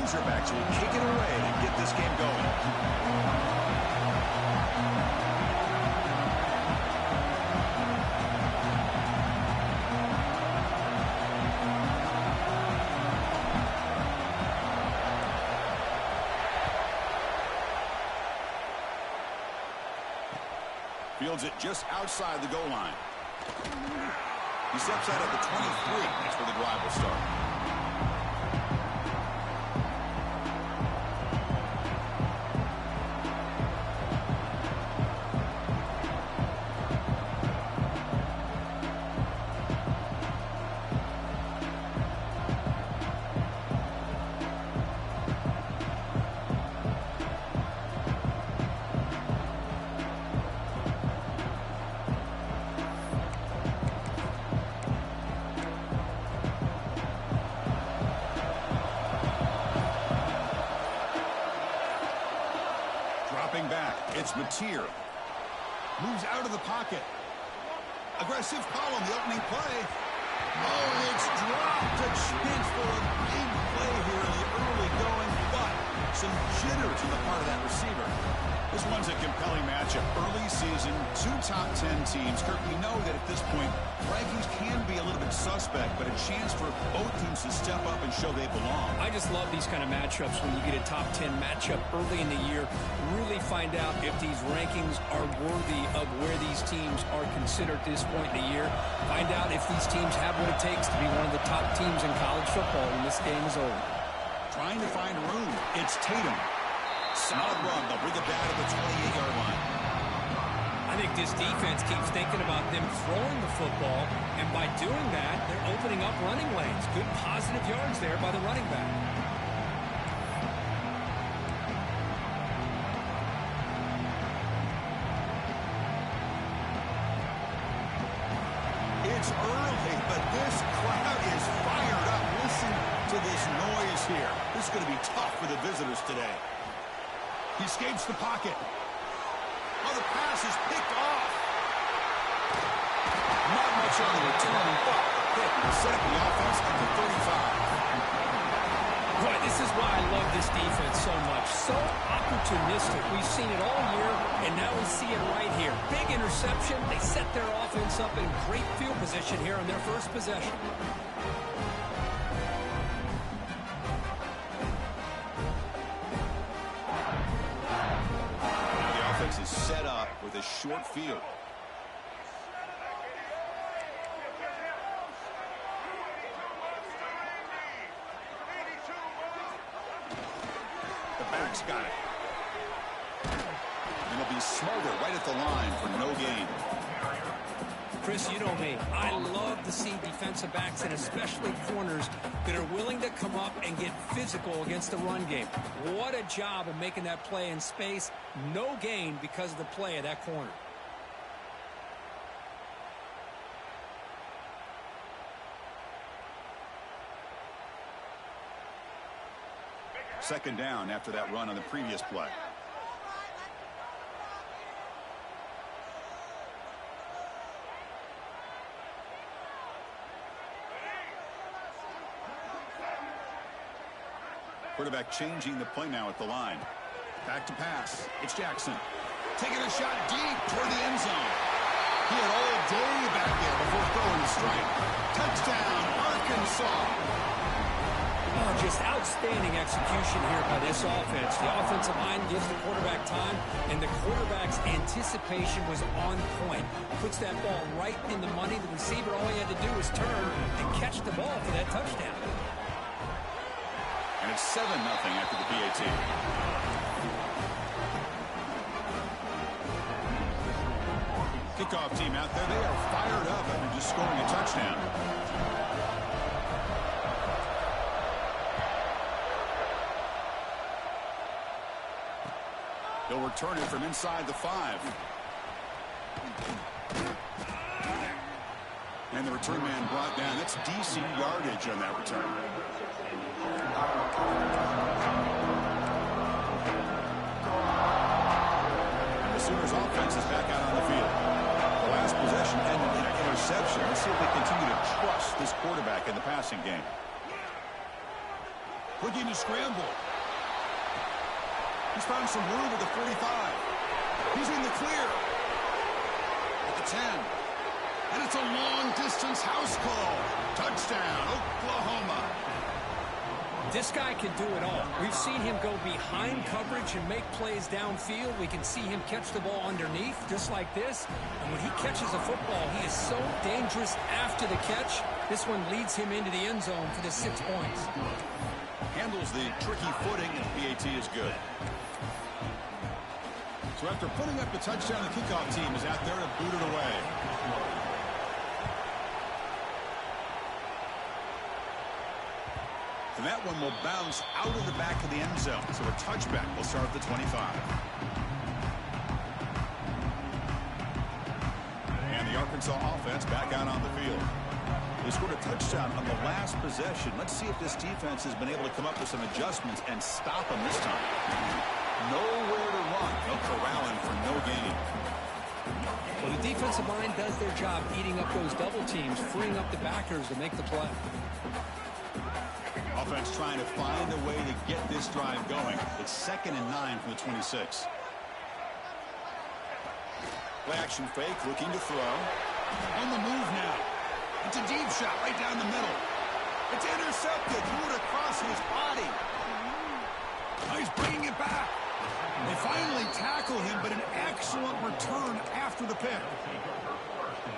Razorbacks will kick it away to get this game going. Fields it just outside the goal line. He steps out at the 23. That's where the drive will start. It's Mateer. Moves out of the pocket. Aggressive call on the opening play. Oh, it's dropped. A chance for a big play here in the early going, but some jitters on the part of that receiver. This one's a compelling matchup. Early season, 2 top 10 teams. Kirk, we know that at this point, rankings can be a little bit suspect, but a chance for both teams to step up and show they belong. I just love these kind of matchups when you get a top 10 matchup early in the year. Really find out if these rankings are worthy of where these teams are considered at this point in the year. Find out if these teams have what it takes to be one of the top teams in college football when this game is over. Trying to find room. It's Tatum. Solid run. They'll bring it back at the 28-yard line. I think this defense keeps thinking about them throwing the football, and by doing that, they're opening up running lanes. Good positive yards there by the running back. It's early, but this crowd is fired up. Listen to this noise here. This is going to be tough for the visitors today. He escapes the pocket. Oh, the pass is picked off. Not much on the return, but set up the offense at the 35. Boy, this is why I love this defense so much. So opportunistic. We've seen it all year, and now we see it right here. Big interception. They set their offense up in great field position here on their first possession. Is set up with a short field. The back's got it. And it'll be Smolder right at the line for no gain. Chris, you know me. I love to see defensive backs and especially corners that are willing to come up and get physical against the run game. What a job of making that play in space. No gain because of the play of that corner. Second down after that run on the previous play. Quarterback changing the play now at the line. Back to pass. It's Jackson. Taking a shot deep toward the end zone. He had all day back there before throwing the strike. Touchdown, Arkansas. Oh, just outstanding execution here by this offense. The offensive line gives the quarterback time, and the quarterback's anticipation was on point. Puts that ball right in the money. The receiver, all he had to do was turn and catch the ball for that touchdown. And it's 7-0 after the PAT. Kickoff team out there. They are fired up after just scoring a touchdown. They'll return it from inside the 5. And the return man brought down. That's decent yardage on that return. And the Sooners offense is back out on the field. The last possession ended in an interception. Let's see if they continue to trust this quarterback in the passing game. Looking to scramble. He's found some room at the 45. He's in the clear. At the 10. And it's a long-distance house call. Touchdown, Oklahoma. This guy can do it all. We've seen him go behind coverage and make plays downfield. We can see him catch the ball underneath, just like this. And when he catches a football, he is so dangerous after the catch. This one leads him into the end zone for the 6 points. Handles the tricky footing, and PAT is good. So after putting up the touchdown, the kickoff team is out there to boot it away. And that one will bounce out of the back of the end zone. So a touchback will start at the 25. And the Arkansas offense back out on the field. They scored a touchdown on the last possession. Let's see if this defense has been able to come up with some adjustments and stop them this time. Nowhere to run. They'll corral him for no gain. Well, the defensive line does their job eating up those double teams, freeing up the backers to make the play. Offense trying to find a way to get this drive going. It's 2nd and 9 from the 26. Play action fake, looking to throw. On the move now. It's a deep shot right down the middle. It's intercepted. Threw it across his body. Oh, he's bringing it back. They finally tackle him, but an excellent return after the pick.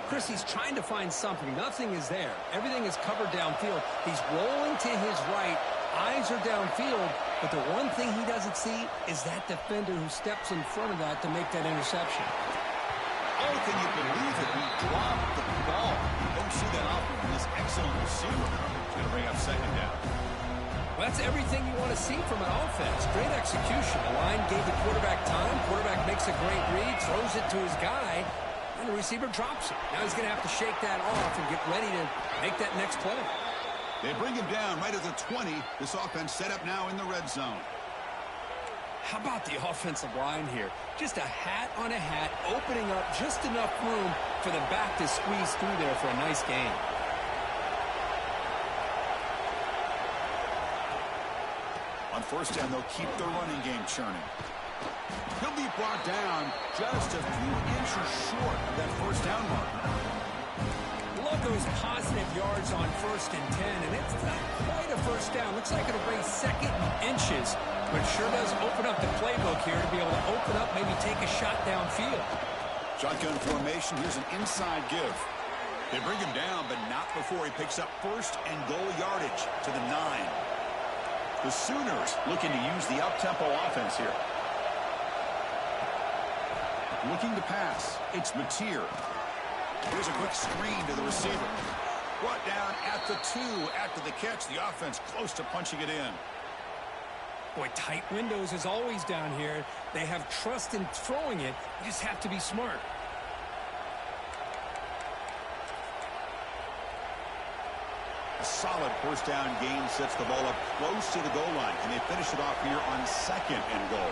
Chris, he's trying to find something. Nothing is there. Everything is covered downfield. He's rolling to his right. Eyes are downfield. But the one thing he doesn't see is that defender who steps in front of that to make that interception. Oh, can you believe it? He dropped the ball. You don't see that often from this excellent receiver. He's going to bring up 2nd down. Well, that's everything you want to see from an offense. Great execution. The line gave the quarterback time. Quarterback makes a great read, throws it to his guy. And the receiver drops it. Now he's going to have to shake that off and get ready to make that next play. They bring him down right at the 20. This offense set up now in the red zone. How about the offensive line here? Just a hat on a hat, opening up just enough room for the back to squeeze through there for a nice gain. On 1st down, they'll keep the running game churning. He'll be brought down just a few inches short of that 1st down mark. Love those positive yards on 1st and 10, and it's not quite a 1st down. Looks like it'll bring 2nd inches, but it sure does open up the playbook here to be able to open up, maybe take a shot downfield. Shotgun formation. Here's an inside give. They bring him down, but not before he picks up 1st and goal yardage to the 9. The Sooners looking to use the up-tempo offense here. Looking to pass. It's Mateer. Here's a quick screen to the receiver. Brought down at the 2 after the catch. The offense close to punching it in. Boy, tight windows as always down here. They have trust in throwing it. You just have to be smart. A solid 1st down gain sets the ball up close to the goal line. Can they finish it off here on 2nd and goal?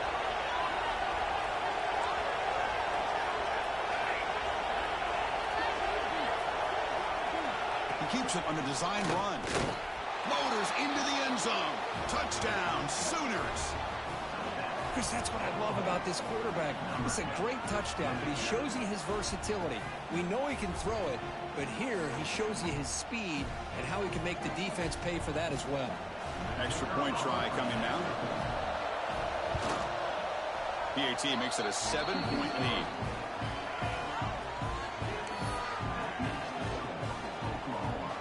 He keeps it on the design run. Motors into the end zone. Touchdown, Sooners. Chris, that's what I love about this quarterback. It's a great touchdown, but he shows you his versatility. We know he can throw it, but here he shows you his speed and how he can make the defense pay for that as well. Extra point try coming now. PAT makes it a 7-point lead.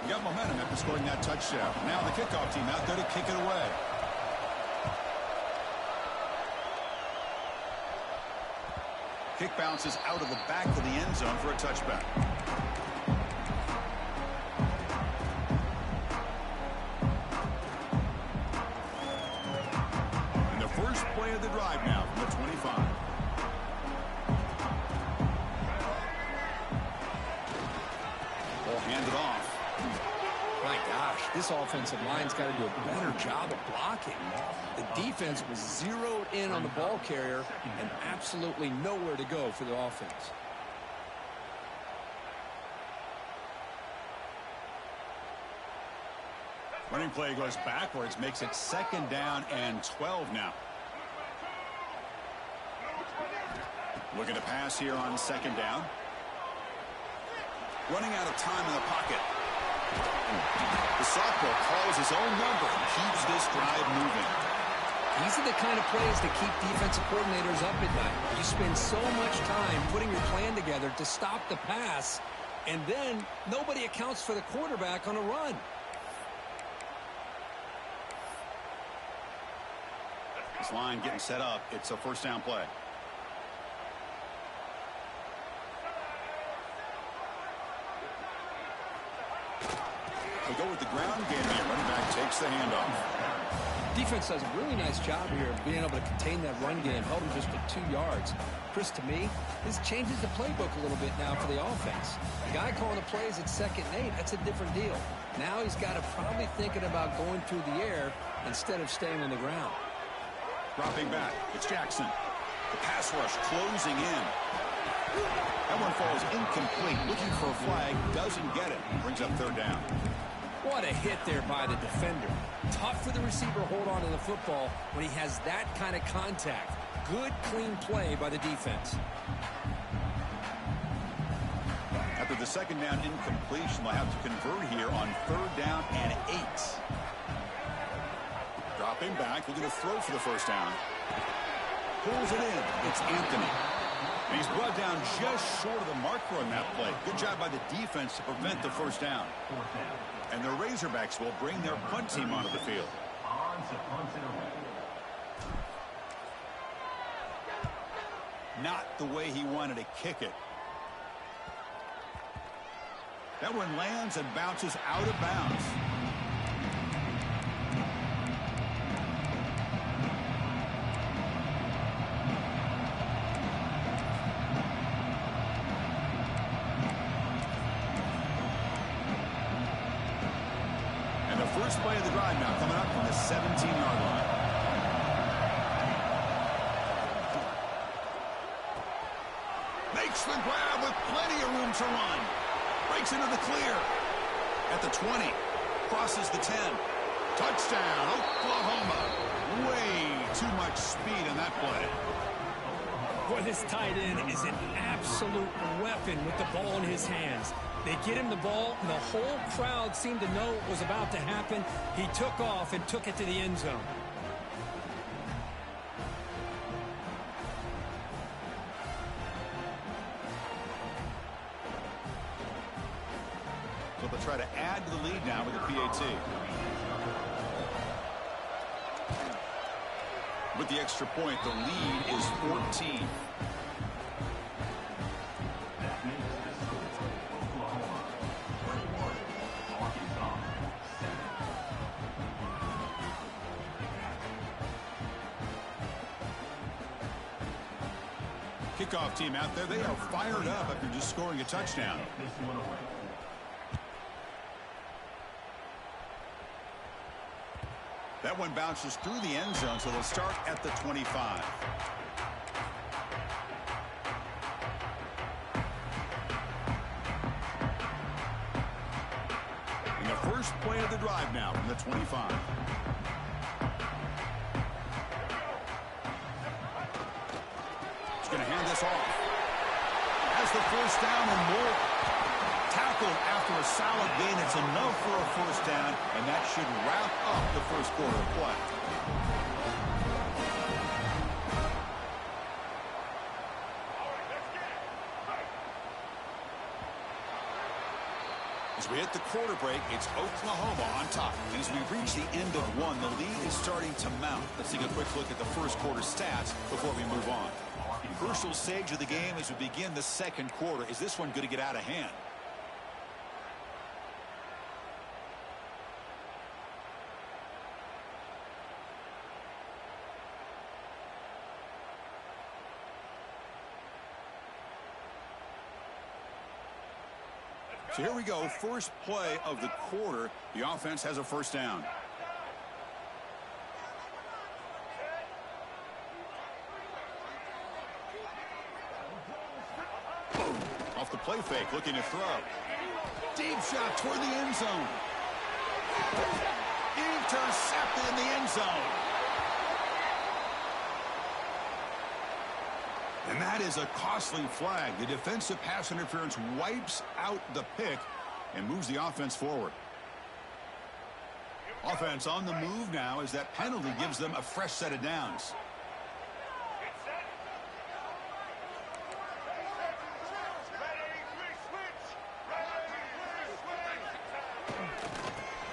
You got momentum after scoring that touchdown. Now the kickoff team out there to kick it away. Kick bounces out of the back of the end zone for a touchback. And the first play of the drive now from the 25. Ball handed off. My gosh, this offensive line's got to do a better job of blocking. The defense was zeroed in on the ball carrier and absolutely nowhere to go for the offense. Running play goes backwards, makes it 2nd down and 12 now. Looking to pass here on 2nd down. Running out of time in the pocket. The sophomore calls his own number and keeps this drive moving. These are the kind of plays that keep defensive coordinators up at night. You spend so much time putting your plan together to stop the pass, and then nobody accounts for the quarterback on a run. This line getting set up. It's a 1st down play. We go with the ground game here. Running back takes the handoff. Defense does a really nice job here of being able to contain that run game, held him just to 2 yards. Chris, to me, this changes the playbook a little bit now for the offense. The guy calling the plays at 2nd and 8, that's a different deal. Now he's got to probably thinking about going through the air instead of staying on the ground. Dropping back, it's Jackson. The pass rush closing in. That one falls incomplete. Looking for a flag, doesn't get it. Brings up 3rd down. What a hit there by the defender. Tough for the receiver to hold on to the football when he has that kind of contact. Good, clean play by the defense. After the 2nd down incompletion, they'll have to convert here on 3rd down and 8. Dropping back, looking to throw for the 1st down. Pulls it in. It's Anthony. And he's brought down just short of the marker on that play. Good job by the defense to prevent the 1st down. And the Razorbacks will bring their punt team onto the field. Not the way he wanted to kick it. That one lands and bounces out of bounds. First play of the drive now coming up from the 17-yard line. Makes the grab with plenty of room to run. Breaks into the clear. At the 20. Crosses the 10. Touchdown, Oklahoma. Way too much speed in that play. Boy, this tight end is an absolute weapon with the ball in his hands. They get him the ball, and the whole crowd seemed to know what was about to happen. He took off and took it to the end zone. So they'll try to add to the lead now with the PAT. With the extra point, the lead is 14. Kickoff team out there, they are fired up after just scoring a touchdown. That one bounces through the end zone, so they'll start at the 25. And the first play of the drive now from the 25. Going to hand this off. Has the 1st down and more. Tackled after a solid gain. It's enough for a 1st down, and that should wrap up the 1st quarter of play. As we hit the quarter break, it's Oklahoma on top. And as we reach the end of one, the lead is starting to mount. Let's take a quick look at the 1st quarter stats before we move on. Crucial stage of the game as we begin the 2nd quarter. Is this one going to get out of hand? So here we go. First play of the quarter. The offense has a 1st down. Off the play fake, looking to throw. Deep shot toward the end zone. Intercepted in the end zone. And that is a costly flag. The defensive pass interference wipes out the pick and moves the offense forward. Offense on the move now as that penalty gives them a fresh set of downs.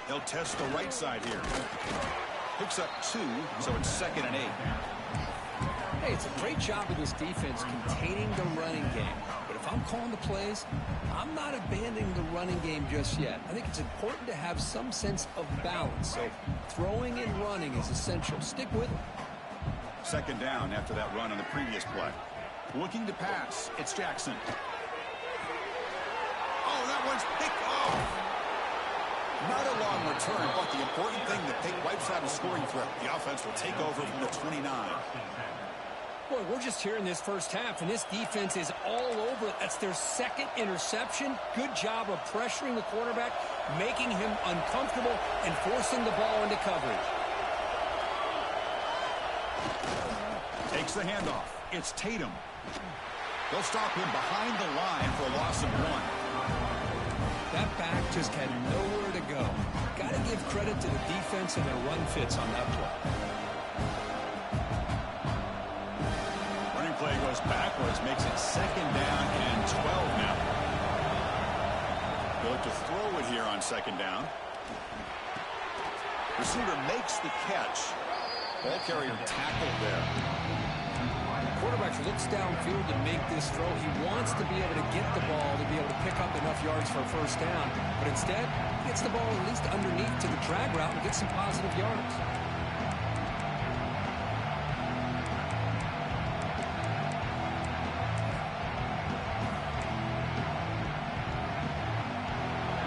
They'll test the right side here. Picks up 2, so it's 2nd and 8. Hey, it's a great job of this defense containing the running game. But if I'm calling the plays, I'm not abandoning the running game just yet. I think it's important to have some sense of balance. So throwing and running is essential. Stick with it. 2nd down after that run on the previous play. Looking to pass. It's Jackson. Oh, that one's picked off. Not a long return, but the important thing, the pick wipes out a scoring threat. The offense will take over from the 29. Boy, we're just here in this first half, and this defense is all over it. That's their 2nd interception. Good job of pressuring the quarterback, making him uncomfortable, and forcing the ball into coverage. Takes the handoff. It's Tatum. They'll stop him behind the line for a loss of 1. That back just had nowhere to go. Got to give credit to the defense and their run fits on that play. Running play goes backwards, makes it 2nd down and 12 now. They'll look to throw it here on 2nd down. Receiver makes the catch. Ball carrier tackled there. Quarterback looks downfield to make this throw. He wants to be able to get the ball to be able to pick up enough yards for a 1st down. But instead, he gets the ball at least underneath to the drag route and gets some positive yards.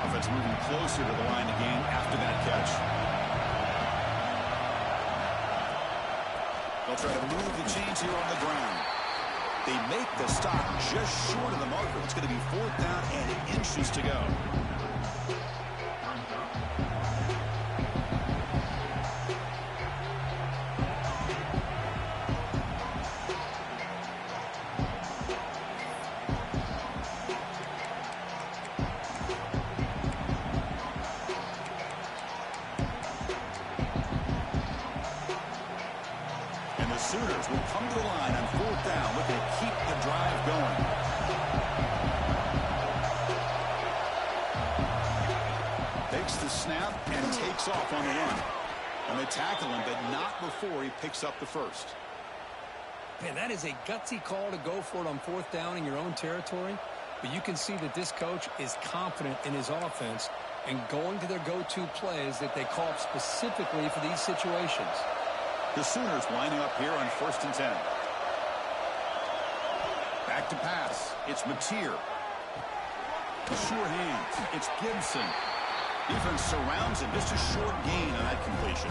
Offense moving closer to the line again after that catch. They'll try to move the chains here on the ground. They make the stop just short of the marker. It's going to be 4th down and inches to go. Sooners will come to the line on 4th down, looking to keep the drive going. Takes the snap and takes off on the run. And they tackle him, but not before he picks up the 1st. Man, that is a gutsy call to go for it on 4th down in your own territory. But you can see that this coach is confident in his offense and going to their go-to plays that they call up specifically for these situations. The Sooners lining up here on 1st and 10. Back to pass. It's Mateer. Sure hands. It's Gibson. Defense surrounds him. Just a short gain on that completion.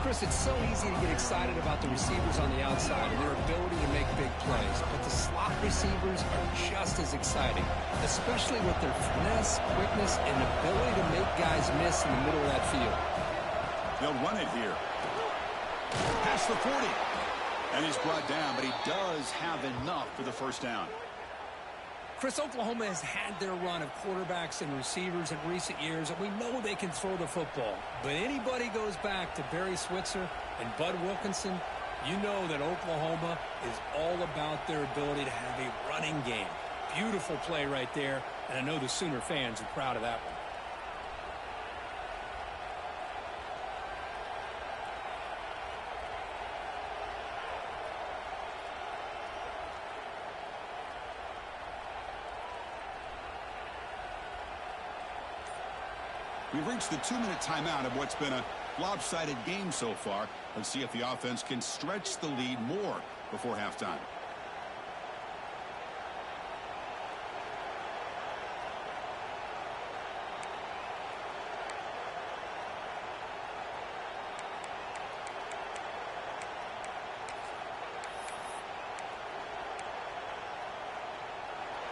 Chris, it's so easy to get excited about the receivers on the outside and their ability to make big plays. But the slot receivers are just as exciting, especially with their finesse, quickness, and ability to make guys miss in the middle of that field. They'll run it here. Past the 40. And he's brought down, but he does have enough for the 1st down. Chris, Oklahoma has had their run of quarterbacks and receivers in recent years, and we know they can throw the football. But anybody goes back to Barry Switzer and Bud Wilkinson, you know that Oklahoma is all about their ability to have a running game. Beautiful play right there, and I know the Sooner fans are proud of that one. We've reached the 2-minute timeout of what's been a lopsided game so far. Let's see if the offense can stretch the lead more before halftime.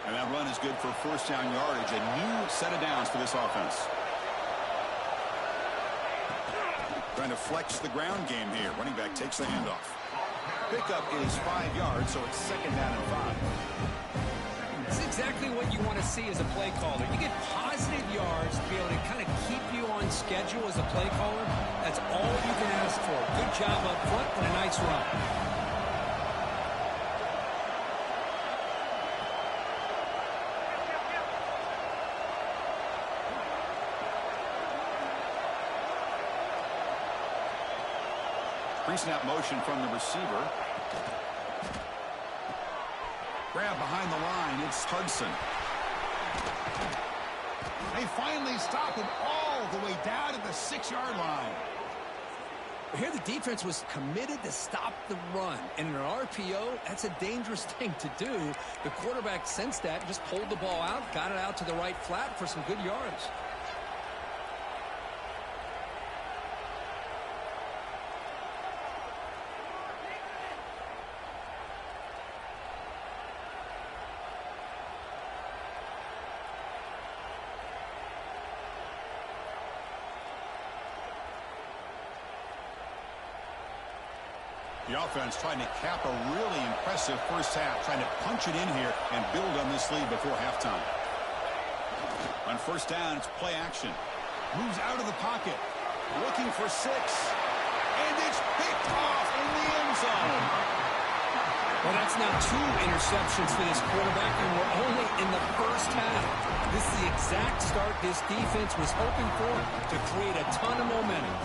And that run is good for 1st down yardage. A new set of downs for this offense. trying to flex the ground game here. Running back takes the handoff. Pickup is 5 yards, so it's 2nd down and 5. This is exactly what you want to see as a play caller. You get positive yards to be able to kind of keep you on schedule as a play caller. That's all you can ask for. Good job up front and a nice run. Pre-snap motion from the receiver. Grab behind the line. It's Hudson. They finally stop him all the way down at the 6-yard line. Here the defense was committed to stop the run. And in an RPO, that's a dangerous thing to do. The quarterback sensed that and just pulled the ball out, got it out to the right flat for some good yards. The offense trying to cap a really impressive first half, trying to punch it in here and build on this lead before halftime. On first down, it's play action. Moves out of the pocket, looking for 6, and it's picked off in the end zone. Well, that's now 2 interceptions for this quarterback, and we're only in the first half. This is the exact start this defense was hoping for to create a ton of momentum.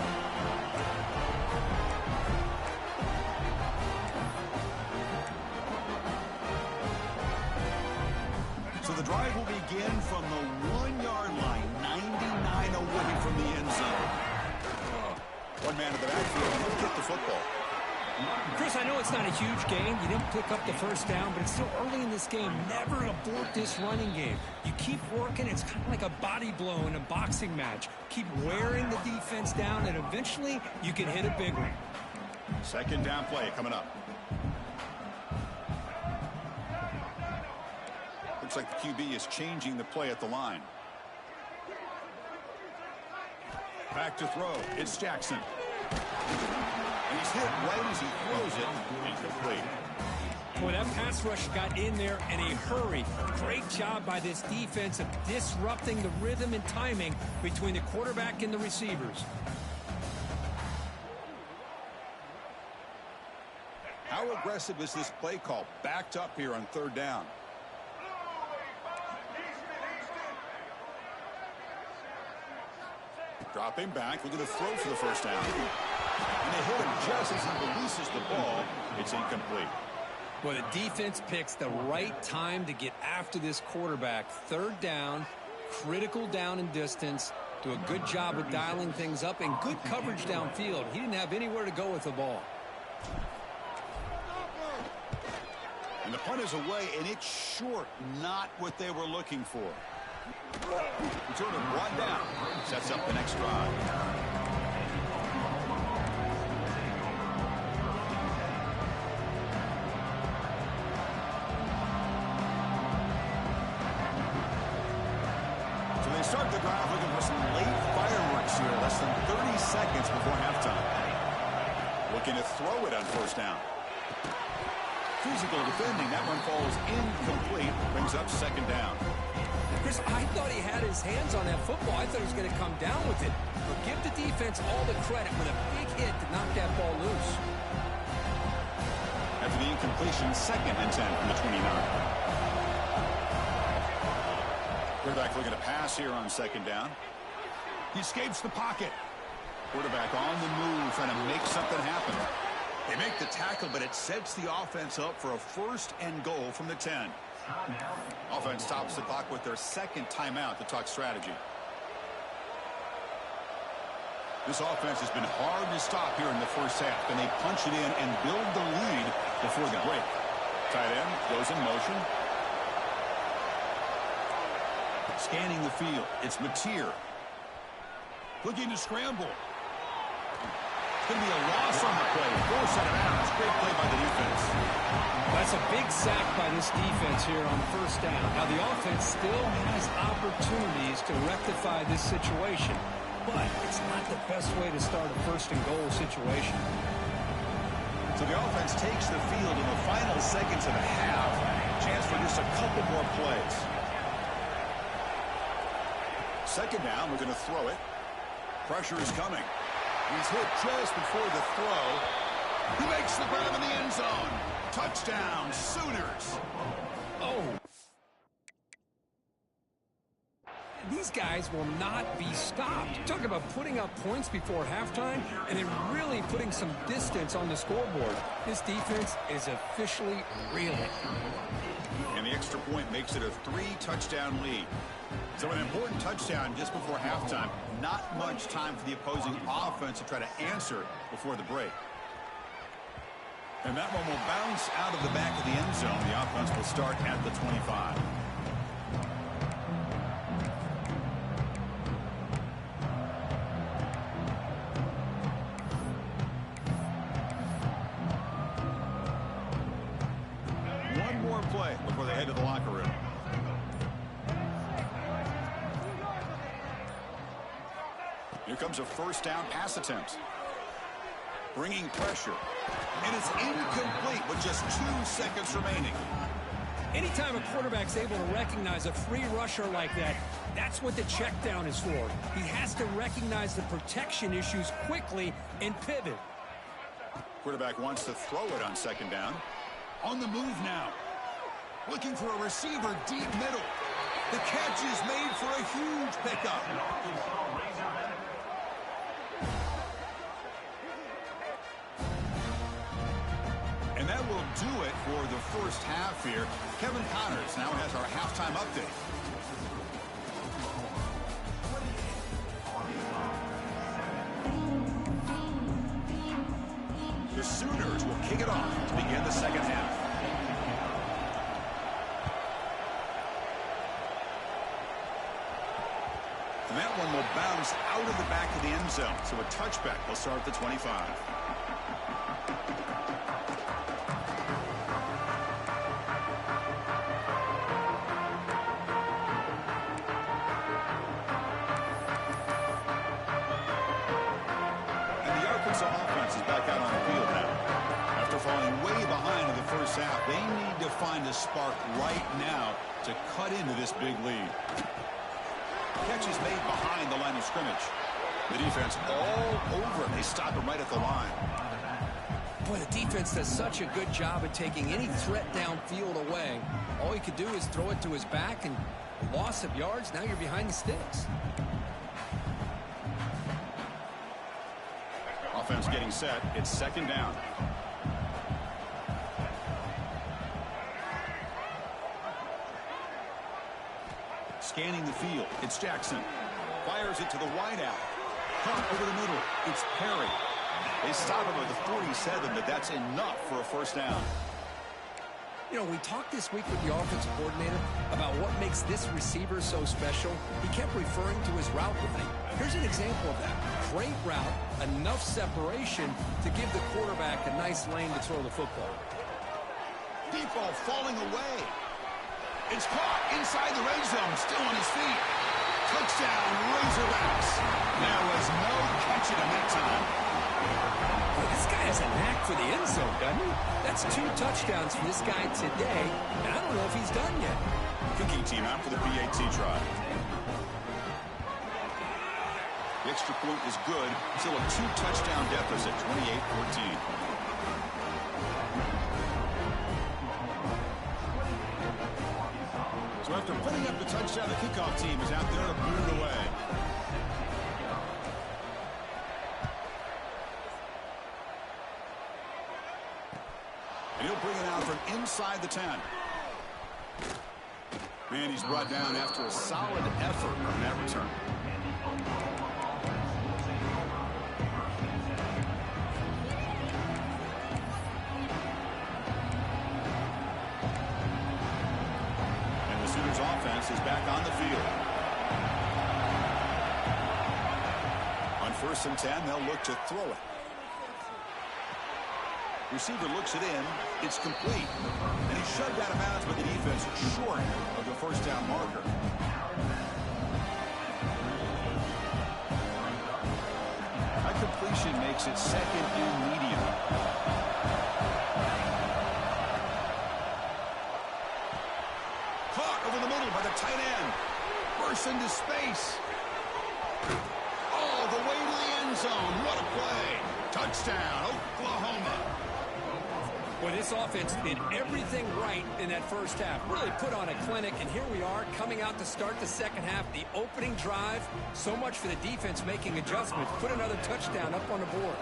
So the drive will begin from the 1-yard line, 99 away from the end zone. One man in the backfield, he'll get the football. Chris, I know it's not a huge game. You didn't pick up the first down, but it's still early in this game. Never abort this running game. You keep working. It's kind of like a body blow in a boxing match. Keep wearing the defense down, and eventually you can hit a big one. 2nd down play coming up. Looks like the QB is changing the play at the line. Back to throw. It's Jackson. And he's hit right as he throws it. Incomplete. Boy, that pass rush got in there in a hurry. Great job by this defense of disrupting the rhythm and timing between the quarterback and the receivers. How aggressive is this play call? Backed up here on 3rd down. Dropping back, looking to throw for the first down. And they hit him just as he releases the ball. It's incomplete. Well, the defense picks the right time to get after this quarterback. 3rd down, critical down and distance. Do a good job of dialing things up and good coverage downfield. He didn't have anywhere to go with the ball. And the punt is away, and it's short. Not what they were looking for. Return it brought down. Sets up the next drive. So they start the drive looking for some late fireworks here. Less than 30 seconds before halftime. Looking to throw it on first down. Physical defending. That one falls incomplete. Brings up 2nd down. Chris, I thought he had his hands on that football. I thought he was going to come down with it. But give the defense all the credit with a big hit to knock that ball loose. After the incompletion, 2nd and 10 from the 29. Quarterback looking to pass here on 2nd down. He escapes the pocket. Quarterback on the move, trying to make something happen. They make the tackle, but it sets the offense up for a 1st and goal from the 10. Offense stops the clock with their 2nd timeout to talk strategy. This offense has been hard to stop here in the first half, and they punch it in and build the lead before the break. Tight end goes in motion. Scanning the field, it's Mateer. Looking to scramble. It's going to be a loss on the play. Force out of bounds. Great play by the defense. That's a big sack by this defense here on 1st down. Now the offense still has opportunities to rectify this situation. but it's not the best way to start a first-and-goal situation. So the offense takes the field in the final seconds of the half. Chance for just a couple more plays. Second down, we're going to throw it. Pressure is coming. He's hit just before the throw. He makes the grab in the end zone. Touchdown, Sooners. Oh. These guys will not be stopped. Talk about putting up points before halftime and then really putting some distance on the scoreboard. This defense is officially reeling. And the extra point makes it a 3-touchdown lead. So an important touchdown just before halftime. Not much time for the opposing offense to try to answer before the break. And that one will bounce out of the back of the end zone. The offense will start at the 25. One more play before they head to the locker room. Here comes a first down pass attempt. Bringing pressure. And it's incomplete with just 2 seconds remaining. Anytime a quarterback's able to recognize a free rusher like that, that's what the check down is for. He has to recognize the protection issues quickly and pivot. Quarterback wants to throw it on second down. On the move now. Looking for a receiver deep middle. The catch is made for a huge pickup. And that will do it for the first half here. Kevin Connors now has our halftime update. The Sooners will kick it off to begin the second half. And that one will bounce out of the back of the end zone. So a touchback will start at the 25. Offense is back out on the field now. After falling way behind in the first half, they need to find a spark right now to cut into this big lead. Catch is made behind the line of scrimmage. The defense all over him. They stop him right at the line. Boy, the defense does such a good job at taking any threat downfield away. All he could do is throw it to his back, and loss of yards, now you're behind the sticks. Offense getting set. It's second down. Scanning the field. It's Jackson. Fires it to the wideout. Caught over the middle. It's Perry. They stop him at the 47, but that's enough for a first down. You know, we talked this week with the offensive coordinator about what makes this receiver so special. He kept referring to his route running. Here's an example of that. Great route, enough separation to give the quarterback a nice lane to throw the football. Deep ball falling away. It's caught inside the red zone, still on his feet. Touchdown, Razorbacks. There was no catching him that time. Boy, this guy has a knack for the end zone, doesn't he? That's 2 touchdowns for this guy today, and I don't know if he's done yet. Kicking team out for the PAT try. The extra point is good. Still a 2-touchdown deficit, 28-14. So after putting up the touchdown, the kickoff team is out there to boot it away. And he'll bring it out from inside the 10. And he's brought down after a solid effort on that return. And the Sooners offense is back on the field. On 1st and 10, they'll look to throw it. Receiver looks it in. It's complete. And he's shoved out of bounds by the defense short of the first down marker. completion makes it second and medium. Caught over the middle by the tight end. Bursts into space. All the way to the end zone. What a play. Touchdown, Oklahoma. Well, this offense did everything right in that first half. Really put on a clinic, and here we are coming out to start the second half. The opening drive, so much for the defense making adjustments. Put another touchdown up on the board.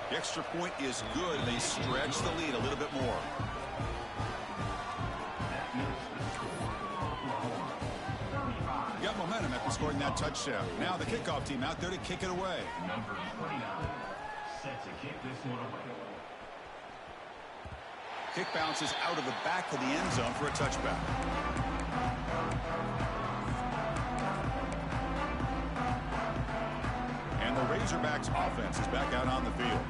The extra point is good. They stretch the lead a little bit more. Got momentum after scoring that touchdown. Now the kickoff team out there to kick it away. Number 29, set to kick this one away. Kick bounces out of the back of the end zone for a touchback. And the Razorbacks offense is back out on the field.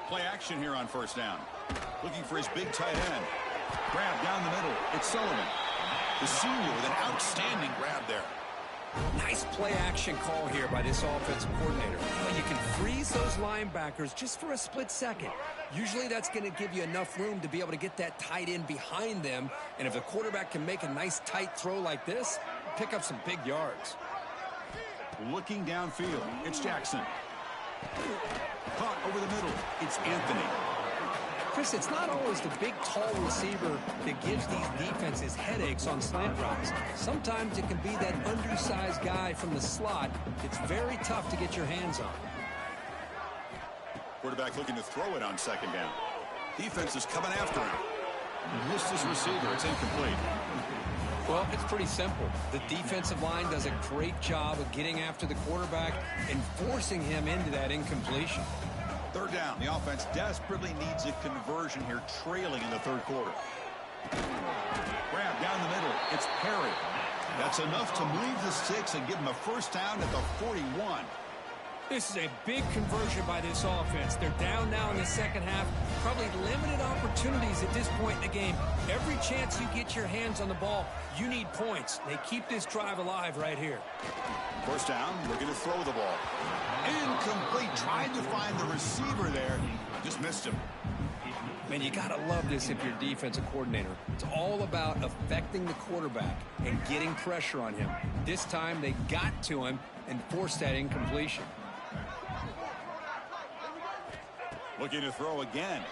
Play action here on first down. Looking for his big tight end. Grab down the middle. It's Sullivan. The senior with an outstanding grab there. Nice play action call here by this offensive coordinator. Well, you can freeze those linebackers just for a split second. Usually that's going to give you enough room to be able to get that tight end behind them. And if the quarterback can make a nice tight throw like this, pick up some big yards. Looking downfield, it's Jackson. Caught over the middle, it's Anthony. Chris, it's not always the big, tall receiver that gives these defenses headaches on slant routes. Sometimes it can be that undersized guy from the slot. It's very tough to get your hands on. Quarterback looking to throw it on second down. Defense is coming after him. He missed his receiver. It's incomplete. Well, it's pretty simple. The defensive line does a great job of getting after the quarterback and forcing him into that incompletion. Third down. The offense desperately needs a conversion here, trailing in the third quarter. Grab down the middle. It's Perry. That's enough to move the sticks and give him a first down at the 41. This is a big conversion by this offense. They're down now in the second half. Probably limited opportunities at this point in the game. Every chance you get your hands on the ball, you need points. They keep this drive alive right here. First down, looking to throw the ball. Incomplete. Tried to find the receiver there. Just missed him. Man, you got to love this if you're a defensive coordinator. It's all about affecting the quarterback and getting pressure on him. This time they got to him and forced that incompletion. Looking to throw again.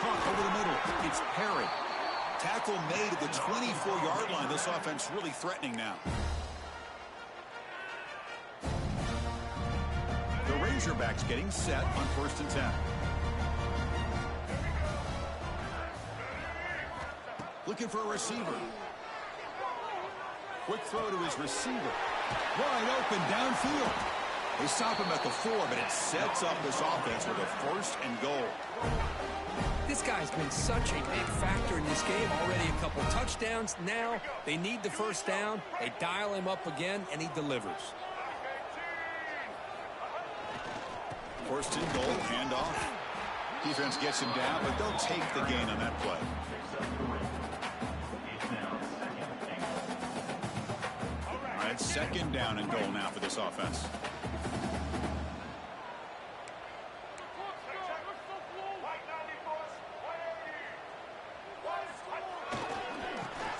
Caught over the middle. It's Perry. Tackle made at the 24-yard line. This offense really threatening now. The Razorbacks getting set on 1st and 10. Looking for a receiver. Quick throw to his receiver. Wide open downfield. They stop him at the 4, but it sets up this offense with a 1st and goal. This guy's been such a big factor in this game. Already a couple touchdowns. Now they need the first down. They dial him up again, and he delivers. 1st and goal, handoff. Defense gets him down, but they'll take the gain on that play. All right, 2nd down and goal now for this offense.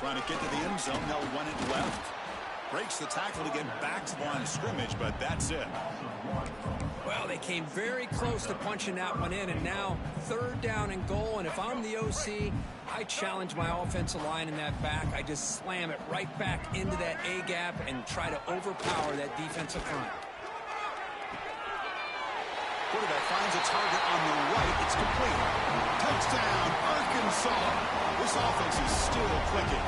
Trying to get to the end zone. They'll run it left. Breaks the tackle to get back to the line of scrimmage, but that's it. Well, they came very close to punching that one in, and now 3rd down and goal. And if I'm the OC, I challenge my offensive line in that back. I just slam it right back into that A-gap and try to overpower that defensive front. Quarterback finds a target on the right. It's complete. Touchdown, Arkansas. This offense is still clicking.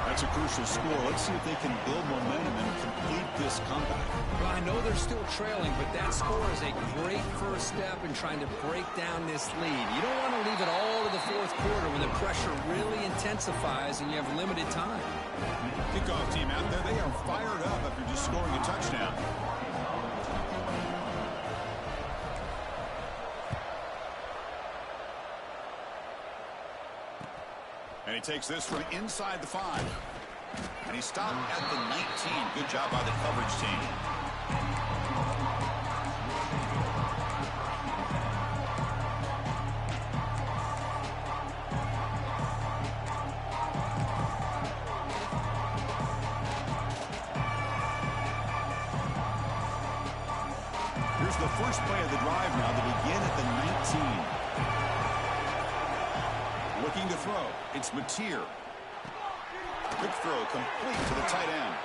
That's a crucial score. Let's see if they can build momentum and complete this comeback. Well, I know they're still trailing, but that score is a great first step in trying to break down this lead. You don't want to leave it all to the 4th quarter when the pressure really intensifies and you have limited time. Kickoff team out there, they are fired up after just scoring a touchdown. And he takes this from inside the 5. And he stopped at the 19. Good job by the coverage team. Here's the first play of the drive now to begin at the 19. Looking to throw. It's Mateer. Quick throw complete to the tight end.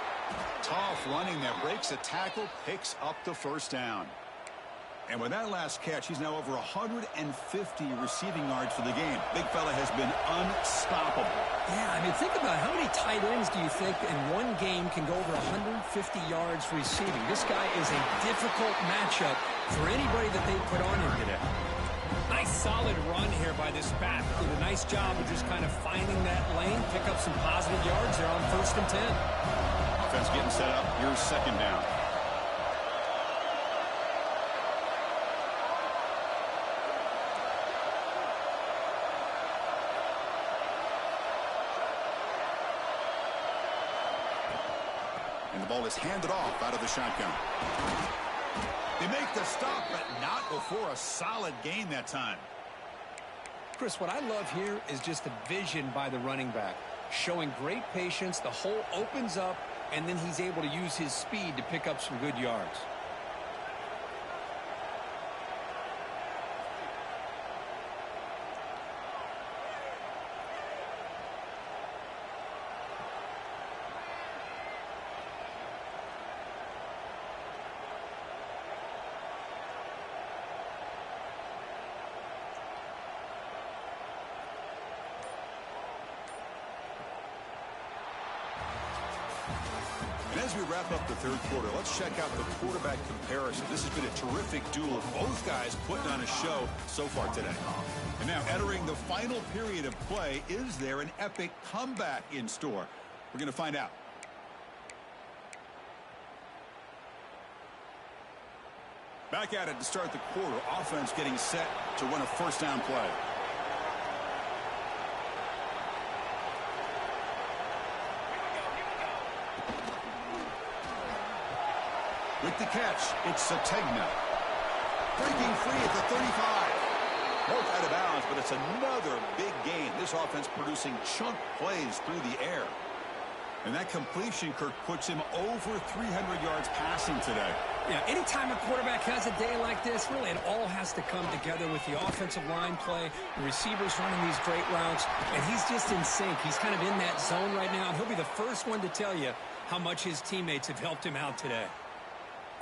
Tough running that breaks a tackle, picks up the first down. And with that last catch, he's now over 150 receiving yards for the game. Big fella has been unstoppable. Yeah, I mean, think about how many tight ends do you think in one game can go over 150 yards receiving? This guy is a difficult matchup for anybody that they put on him today. Nice solid run here by this back. Did a nice job of just kind of finding that lane, pick up some positive yards there on 1st and 10. Offense getting set up. Here's second down. And the ball is handed off out of the shotgun. They make the stop, but not before a solid gain that time. Chris, what I love here is just the vision by the running back. Showing great patience, the hole opens up, and then he's able to use his speed to pick up some good yards. And as we wrap up the third quarter, let's check out the quarterback comparison. This has been a terrific duel of both guys putting on a show so far today. And now entering the final period of play, is there an epic comeback in store? We're going to find out. Back at it to start the quarter. Offense getting set to run a first down play. With the catch, it's Sategna. Breaking free at the 35. Both out of bounds, but it's another big gain. This offense producing chunk plays through the air. And that completion, Kirk, puts him over 300 yards passing today. Yeah, anytime a quarterback has a day like this, really it all has to come together with the offensive line play, the receivers running these great routes, and he's just in sync. He's kind of in that zone right now, and he'll be the first one to tell you how much his teammates have helped him out today.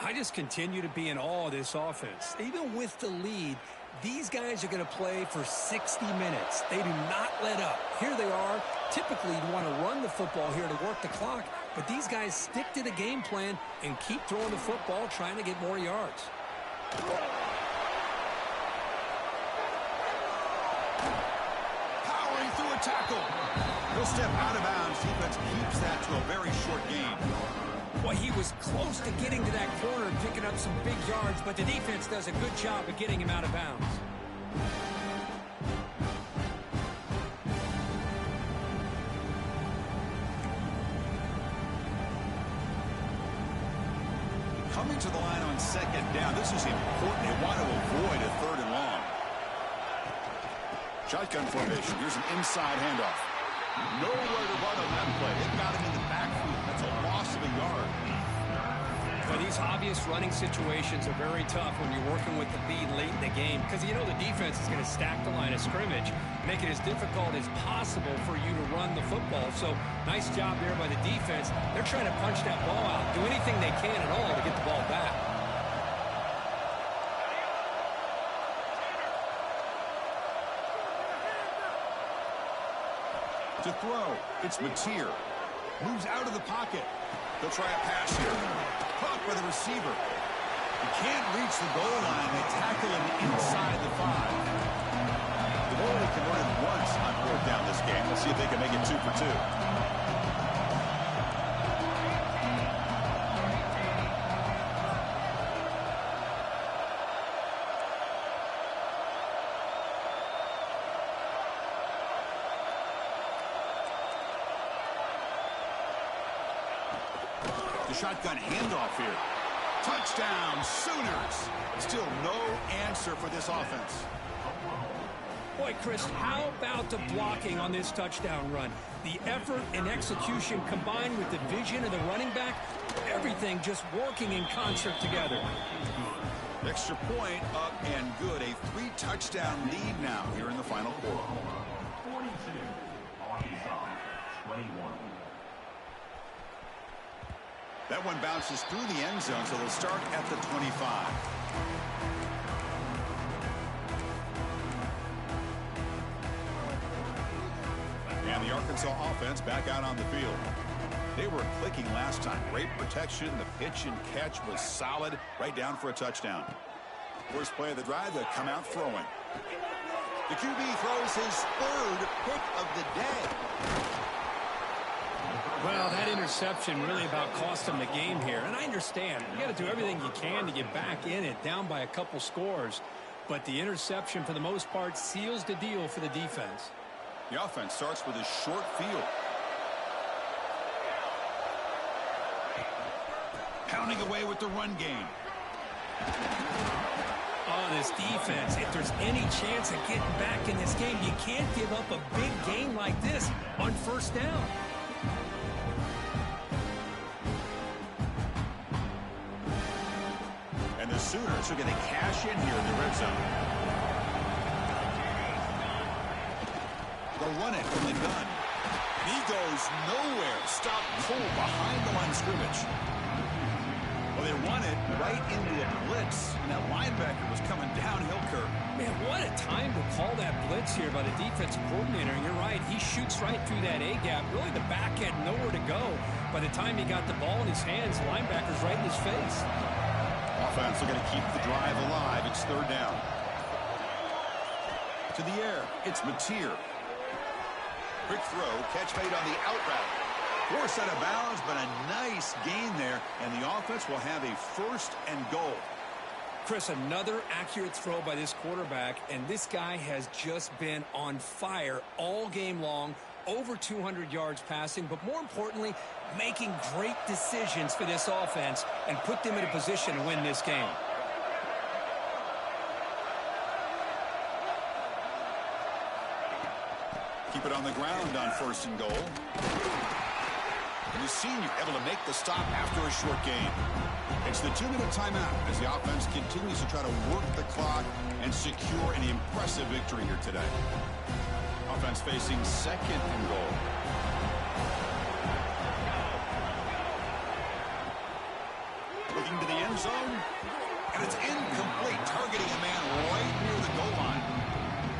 I just continue to be in awe of this offense. Even with the lead, these guys are going to play for 60 minutes. They do not let up. Here they are. Typically, you want to run the football here to work the clock, but these guys stick to the game plan and keep throwing the football, trying to get more yards. Powering through a tackle. He'll step out of bounds. Defense keeps that to a very short gain. Well, he was close to getting to that corner and picking up some big yards, but the defense does a good job of getting him out of bounds. Coming to the line on second down. This is important. They want to avoid a third and long. Shotgun formation. Here's an inside handoff. Nowhere to run on that play. They've got him in the backfield. That's a loss of a yard. Well, these obvious running situations are very tough when you're working with the lead late in the game because you know the defense is going to stack the line of scrimmage, make it as difficult as possible for you to run the football. So nice job there by the defense. They're trying to punch that ball out, do anything they can at all to get the ball back. To throw, it's Mateer. Moves out of the pocket. They'll try a pass here. Caught by the receiver. He can't reach the goal line. They tackle him inside the 5. They've only converted once on fourth down this game. Let's see if they can make it 2 for 2. The shotgun handoff here. Touchdown, Sooners. Still no answer for this offense. Boy, Chris, how about the blocking on this touchdown run? The effort and execution combined with the vision of the running back, everything just working in concert together. Extra point up and good. A 3-touchdown lead now here in the final quarter. 42, Arkansas, 21. That one bounces through the end zone, so they'll start at the 25. And the Arkansas offense back out on the field. They were clicking last time. Great protection. The pitch and catch was solid. Right down for a touchdown. First play of the drive, they'll come out throwing. The QB throws his third pick of the day. Well, that interception really about cost them the game here. And I understand. You got to do everything you can to get back in it, down by a couple scores. But the interception, for the most part, seals the deal for the defense. The offense starts with a short field. Pounding away with the run game. Oh, this defense, if there's any chance of getting back in this game, you can't give up a big game like this on first down. And the Sooners are going to cash in here in the red zone. They'll run it from the gun. He goes nowhere. Stop cold behind the line of scrimmage. Well, they run it right into a blitz. And that linebacker was coming downhill, Kirk. Man, what a time to call that blitz here by the defensive coordinator. And you're right, he shoots right through that A-gap. Really, the back had nowhere to go. By the time he got the ball in his hands, the linebacker's right in his face. Offense looking to keep the drive alive. It's third down. To the air, it's Mateer. Quick throw, catch made on the out route. Forced out of bounds, but a nice gain there, and the offense will have a first and goal. Chris, another accurate throw by this quarterback, and this guy has just been on fire all game long, over 200 yards passing, but more importantly, making great decisions for this offense and put them in a position to win this game. Keep it on the ground on first and goal. And the senior able to make the stop after a short game. It's the 2-minute timeout as the offense continues to try to work the clock and secure an impressive victory here today. Offense facing second and goal. Looking to the end zone. And it's incomplete, targeting a man right near the goal line.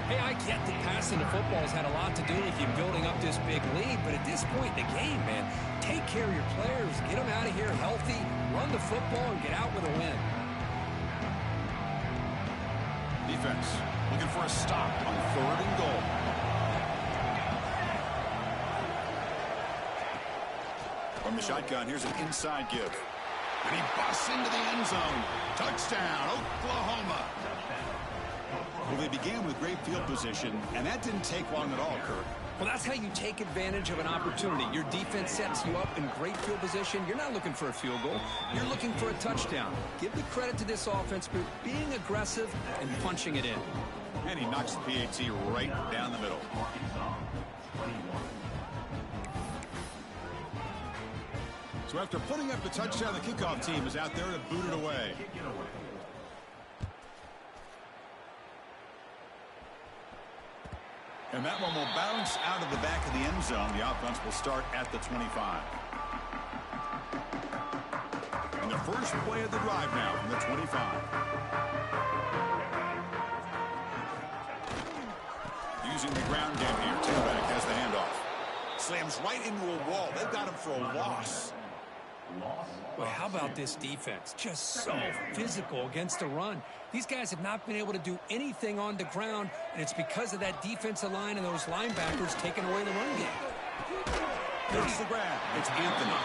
Hey, I get that passing the football has had a lot to do with you building up this big lead, but at this point in the game, man, take care of your players, get them out of here healthy, run the football, and get out with a win. Defense looking for a stop on third and goal. From the shotgun, here's an inside give. And he busts into the end zone. Touchdown, Oklahoma. Well, they began with great field position, and that didn't take long at all, Kirk. Well, that's how you take advantage of an opportunity. Your defense sets you up in great field position. You're not looking for a field goal. You're looking for a touchdown. Give the credit to this offense for being aggressive and punching it in. And he knocks the PAT right down the middle. So after putting up the touchdown, the kickoff team is out there to boot it away. And that one will bounce out of the back of the end zone. The offense will start at the 25. And the first play of the drive now from the 25. Using the ground game here. Tailback has the handoff. Slams right into a wall. They've got him for a loss. Boy, how about this defense? Just so physical against the run. These guys have not been able to do anything on the ground, and it's because of that defensive line and those linebackers taking away the run game. There's the grab. It's Anthony.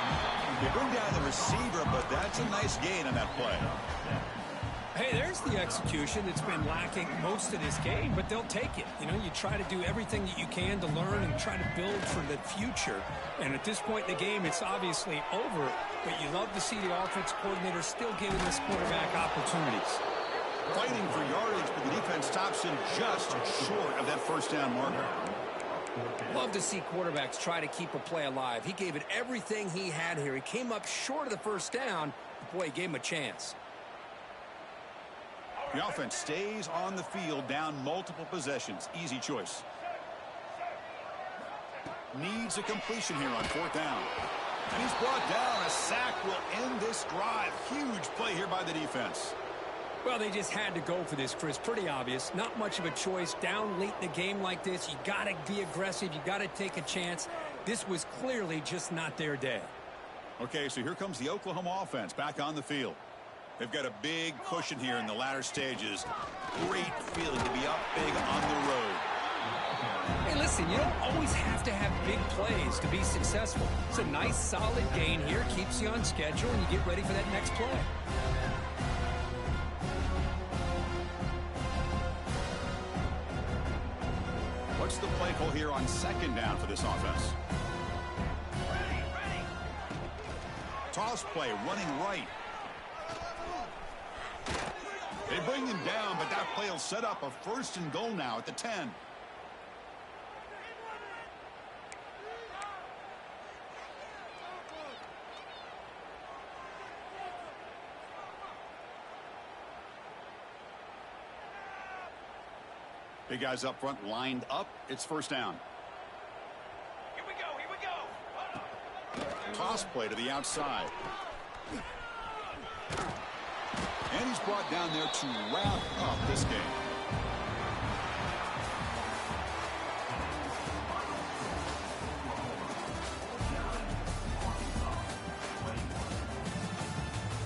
They bring down the receiver, but that's a nice gain on that play. Hey, there's the execution that's been lacking most of this game, but they'll take it. You know, you try to do everything that you can to learn and try to build for the future. And at this point in the game, it's obviously over, but you love to see the offense coordinator still giving this quarterback opportunities. Fighting for yardage, but the defense stops him just short of that first down marker. Love to see quarterbacks try to keep a play alive. He gave it everything he had here. He came up short of the first down, but boy, he gave him a chance. The offense stays on the field, down multiple possessions. Easy choice. Needs a completion here on fourth down. And he's brought down. A sack will end this drive. Huge play here by the defense. Well, they just had to go for this, Chris. Pretty obvious. Not much of a choice. Down late in the game like this, you got to be aggressive. You got to take a chance. This was clearly just not their day. Okay, so here comes the Oklahoma offense back on the field. They've got a big cushion here in the latter stages. Great feeling to be up big on the road. Hey, listen, you don't always have to have big plays to be successful. It's a nice, solid gain here. Keeps you on schedule, and you get ready for that next play. What's the play call here on second down for this offense? Toss play, running right. They bring him down, but that play will set up a first and goal now at the 10. Big guys up front lined up. It's first down. Here we go. Toss play to the outside. And he's brought down there to wrap up this game.